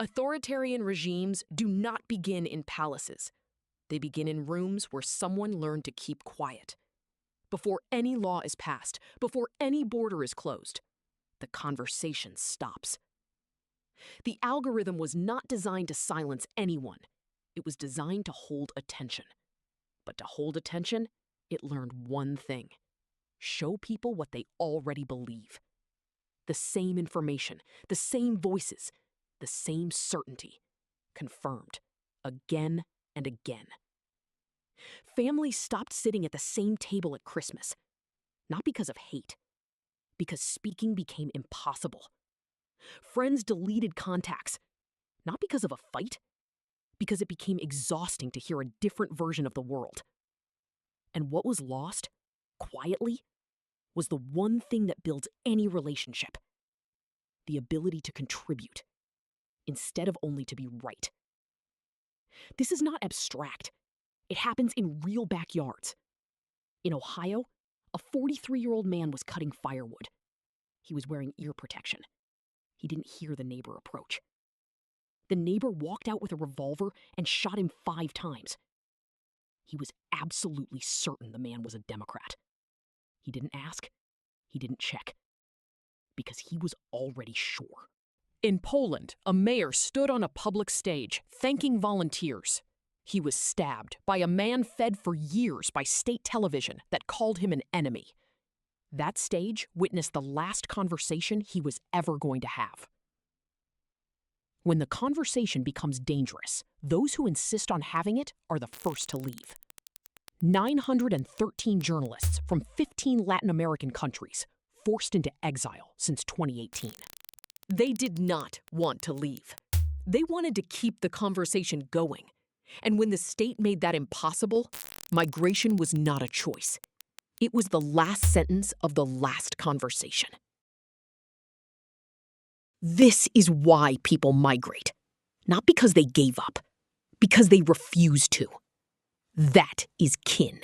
Authoritarian regimes do not begin in palaces. They begin in rooms where someone learned to keep quiet. Before any law is passed, before any border is closed, the conversation stops. The algorithm was not designed to silence anyone. It was designed to hold attention. But to hold attention, it learned one thing: show people what they already believe. The same information, the same voices, the same certainty, confirmed again and again. Families stopped sitting at the same table at Christmas, not because of hate, because speaking became impossible. Friends deleted contacts, not because of a fight, because it became exhausting to hear a different version of the world. And what was lost, quietly, was the one thing that builds any relationship: the ability to contribute, instead of only to be right. This is not abstract. It happens in real backyards. In Ohio, a 43-year-old man was cutting firewood. He was wearing ear protection. He didn't hear the neighbor approach. The neighbor walked out with a revolver and shot him 5 times. He was absolutely certain the man was a Democrat. He didn't ask. He didn't check. Because he was already sure. In Poland, a mayor stood on a public stage, thanking volunteers. He was stabbed by a man fed for years by state television that called him an enemy. That stage witnessed the last conversation he was ever going to have. When the conversation becomes dangerous, those who insist on having it are the first to leave. 913 journalists from 15 Latin American countries forced into exile since 2018. They did not want to leave. They wanted to keep the conversation going. And when the state made that impossible, migration was not a choice. It was the last sentence of the last conversation. This is why people migrate. Not because they gave up, because they refused to. That is kin.